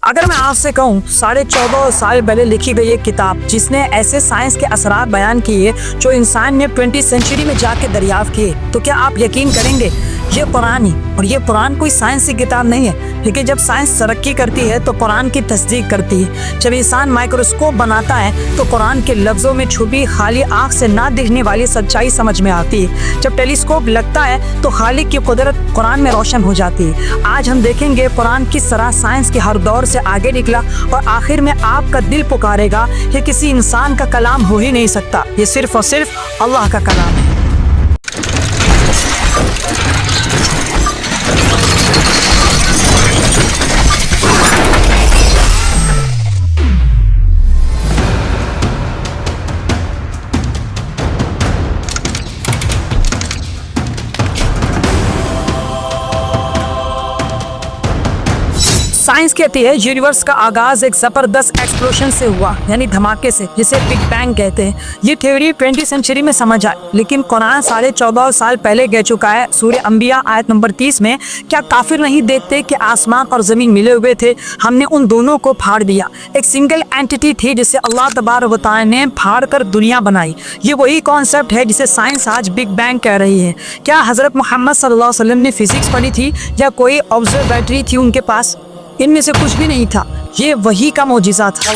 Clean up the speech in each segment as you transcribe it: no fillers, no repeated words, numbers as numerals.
अगर मैं आपसे कहूँ 14.5 साल पहले लिखी गई एक किताब जिसने ऐसे साइंस के असरात बयान किए जो इंसान ने 20th सेंचुरी में जाके दरियाफ्त किए, तो क्या आप यकीन करेंगे ये कुरान ही। और ये कुरान कोई साइंस की किताब नहीं है, लेकिन जब साइंस तरक्की करती है तो कुरान की तस्दीक करती है। जब इंसान माइक्रोस्कोप बनाता है तो कुरान के लफ्ज़ों में छुपी खाली आँख से ना दिखने वाली सच्चाई समझ में आती है। जब टेलीस्कोप लगता है तो खालिक की कुदरत कुरान में रोशन हो जाती है। आज हम देखेंगे कुरान किस तरह साइंस के हर दौर से आगे निकला और आखिर में आपका दिल पुकारेगा ये किसी इंसान का कलाम हो ही नहीं सकता, ये सिर्फ और सिर्फ अल्लाह का कलाम है। साइंस कहती है यूनिवर्स का आगाज एक जबरदस्त एक्सप्लोजन से हुआ, यानी धमाके से, जिसे बिग बैंग कहते हैं। ये थ्योरी 20th सेंचुरी में समझ आई, लेकिन कुरान 14.5 साल पहले कह चुका है। सूरह अंबिया आयत नंबर 30 में, क्या काफिर नहीं देखते कि आसमान और जमीन मिले हुए थे, हमने उन दोनों को फाड़ दिया। एक सिंगल एंटिटी थी जिसे अल्लाह तबारक व तआला ने फाड़ कर दुनिया बनाई। ये वही कॉन्सेप्ट है जिसे साइंस आज बिग बैंग कह रही है। क्या हजरत मोहम्मद सल्लल्लाहु अलैहि वसल्लम ने फिजिक्स पढ़ी थी या कोई ऑब्जर्वेटरी थी उनके पास? इनमें से कुछ भी नहीं था, ये वही का मौजिज़ा था।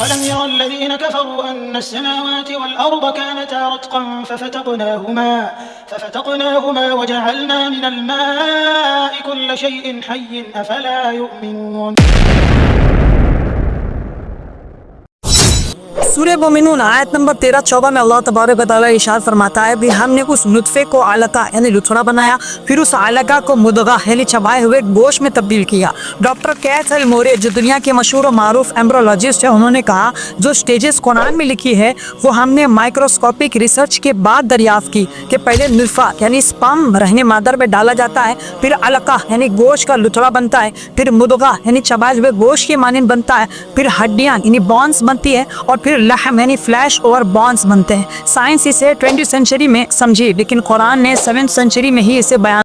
सूरह मोमिनून आयत नंबर 13-14 में अल्लाह तबारक व तआला इरशाद फरमाता है, भी हमने उस नुत्फे को अलका यानी लुथड़ा बनाया, फिर उस अलका को मुदगा यानी चबाए हुए गोश्त में तब्दील किया। डॉक्टर कैथ अल मोरे जो दुनिया के मशहूर और मारूफ एम्ब्रोलॉजिस्ट है, उन्होंने कहा जो स्टेजेस कुरान में लिखी है वो हमने माइक्रोस्कोपिक रिसर्च के बाद दरियाफ्त की कि पहले नुत्फा यानी स्पर्म रहने मादर में डाला जाता है, फिर अलका यानी गोश्त का लुथड़ा बनता है, फिर मुदगा यानी चबाए हुए गोश्त के मानिंद बनता है, फिर हड्डियाँ यानी बॉन्स बनती है, और फिर लहम यानी फ्लैश और बॉन्स बनते हैं। साइंस इसे 20th सेंचुरी में समझी, लेकिन कुरान ने 7th सेंचुरी में ही इसे बयान।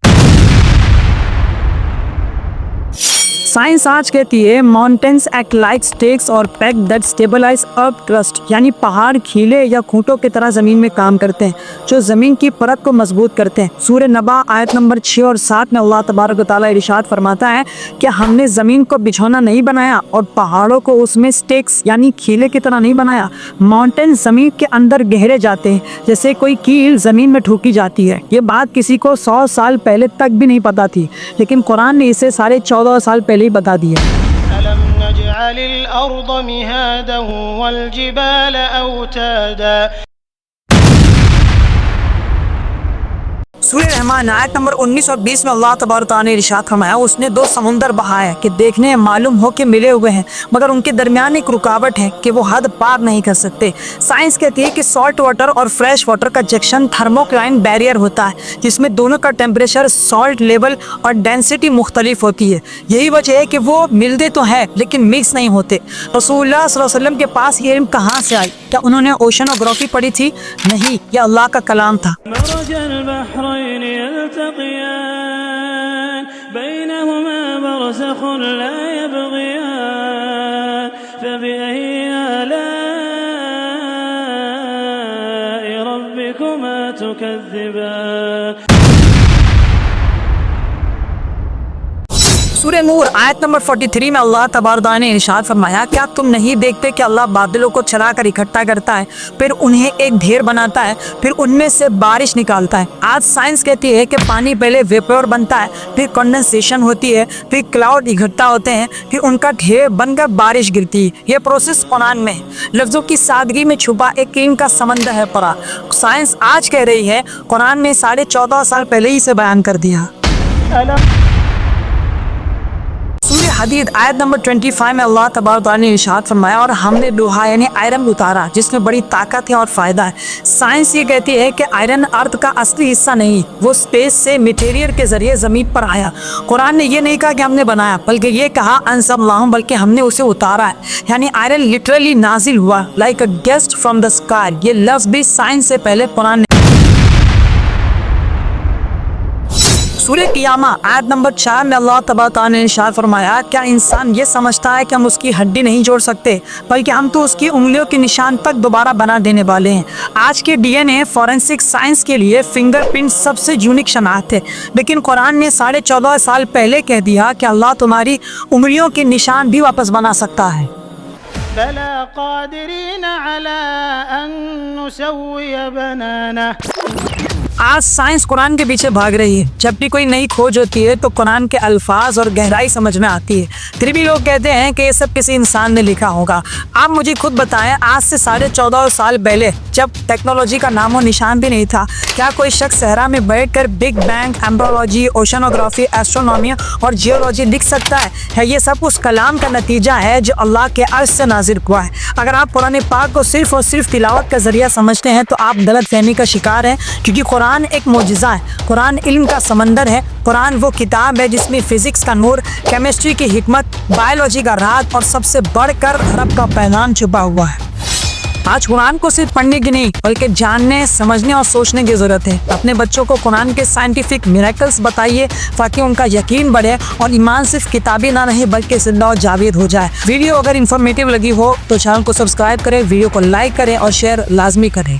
साइंस आज कहती है माउंटेन्स एक्ट लाइक स्टेक्स और pegs that stabilize earth crust, यानी पहाड़ खीले या खूंटों की तरह जमीन में काम करते हैं जो जमीन की परत को मजबूत करते हैं। सूरह नबा आयत नंबर 6 और 7 में अल्लाह तबारक व तआला इरशाद फरमाता है कि हमने जमीन को बिछौना नहीं बनाया और पहाड़ों को उसमें स्टेक्स यानी खीले की तरह नहीं बनाया। माउंटेन जमीन के अंदर गहरे जाते हैं, जैसे कोई कील जमीन में ठोकी जाती है। ये बात किसी को 100 साल पहले तक भी नहीं पता थी, लेकिन कुरान ने इसे 14.5 साल पहले बता दिया। अलम नजअलिल अर्द मिहादन वल जिबाल औतादा। सूरह रहमान आयत नंबर 19 और 20 में अल्लाह तबारक तआला ने इरशाद फरमाया, उसने 2 समुंदर बहाए कि देखने मालूम हो के मिले हुए हैं, मगर उनके दरमियान एक रुकावट है कि वो हद पार नहीं कर सकते। साइंस कहती है कि सॉल्ट वाटर और फ्रेश वाटर का जंक्शन थर्मोक्लाइन बैरियर होता है, जिसमें दोनों का टेम्परेचर, सॉल्ट लेवल और डेंसिटी मुख्तलिफ होती है। यही वजह है कि वो मिलते तो है लेकिन मिक्स नहीं होते। रसूलुल्लाह सल्लल्लाहु अलैहि वसल्लम के पास ये इल्म कहाँ से आई? क्या उन्होंने ओशनोग्राफी पढ़ी थी? नहीं, यह अल्लाह का कलाम था। बैनहुमा बरज़ख़ुन ला यबग़ियान फ़बिअय्यि आलाइ रब्बिकुमा तुकज़्ज़िबान। सूरह नूर आयत नंबर 43 में अल्लाह तबारक तआला ने इरशाद फरमाया, क्या तुम नहीं देखते कि अल्लाह बादलों को चला कर इकट्ठा करता है, फिर उन्हें एक ढेर बनाता है, फिर उनमें से बारिश निकालता है। आज साइंस कहती है कि पानी पहले वेपर बनता है, फिर कंडेंसेशन होती है, फिर क्लाउड इकट्ठा होते हैं, फिर उनका ढेर बनकर बारिश गिरती है। ये प्रोसेस कुरान में है। लफ्ज़ों की सादगी में छुपा एक इल्म का समंदर है परा। साइंस आज कह रही है कुरान ने 14.5 साल पहले ही इसे बयान कर दिया। हदीद आयत नंबर 25 में अल्लाह तबारक तआला ने इरशाद फरमाया, और हमने लोहा यानी आयरन उतारा जिसमें बड़ी ताकत है और फायदा है। साइंस ये कहती है कि आयरन अर्थ का असली हिस्सा नहीं, वो स्पेस से मटेरियल के जरिए जमीन पर आया। कुरान ने ये नहीं कहा कि हमने बनाया, बल्कि ये कहा अंज़लनाहु, बल्कि हमने उसे उतारा है, यानी आयरन लिटरली नाजिल हुआ like a guest from the sky. ये लफ्ज़ भी साइंस से पहले कुरान सूरह क़ियामा आयत नंबर 4 में अल्लाह तबारक व तआला ने इरशाद फरमाया, क्या इंसान ये समझता है कि हम उसकी हड्डी नहीं जोड़ सकते, बल्कि हम तो उसकी उंगलियों के निशान तक दोबारा बना देने वाले हैं। आज के डीएनए फॉरेंसिक साइंस के लिए फिंगरप्रिंट सबसे यूनिक शनाख्त है, लेकिन कुरान ने 14.5 साल पहले कह दिया कि अल्लाह तुम्हारी उंगलियों के निशान भी वापस बना सकता है। बला क़ादिरीन अला अन नुसव्विय बनाना। आज साइंस कुरान के पीछे भाग रही है। जब भी कोई नई खोज होती है तो कुरान के अल्फाज और गहराई समझ में आती है। फिर भी लोग कहते हैं कि ये सब किसी इंसान ने लिखा होगा। आप मुझे खुद बताएं, आज से 14.5 साल पहले जब टेक्नोलॉजी का नामो निशान भी नहीं था, क्या कोई शख्स सहरा में बैठकर big bang, embryology, oceanography, astronomy और जियोलॉजी लिख सकता है? ये सब उस कलाम का नतीजा है जो अल्लाह के अर्श से नाजिर हुआ है। अगर आप कुरान पाक को सिर्फ और सिर्फ तिलावत का जरिया समझते हैं तो आप गलत फहमी का शिकार हैं, क्योंकि कुरान एक मोजिज़ा है। कुरान इल्म का समंदर है। कुरान वो किताब है जिसमें फिजिक्स का नूर, केमिस्ट्री की हिकमत, बायोलॉजी का राज और सबसे बढ़कर रब का पैगाम छुपा हुआ है। आज कुरान को सिर्फ पढ़ने की नहीं बल्कि जानने, समझने और सोचने की ज़रूरत है। अपने बच्चों को कुरान के साइंटिफिक मिरेकल्स बताइए ताकि उनका यकीन बढ़े और ईमान सिर्फ किताबी ना रहे बल्कि जिंदा और जावेद हो जाए। वीडियो अगर इन्फॉर्मेटिव लगी हो तो चैनल को सब्सक्राइब करें, वीडियो को लाइक करें और शेयर लाजमी करें।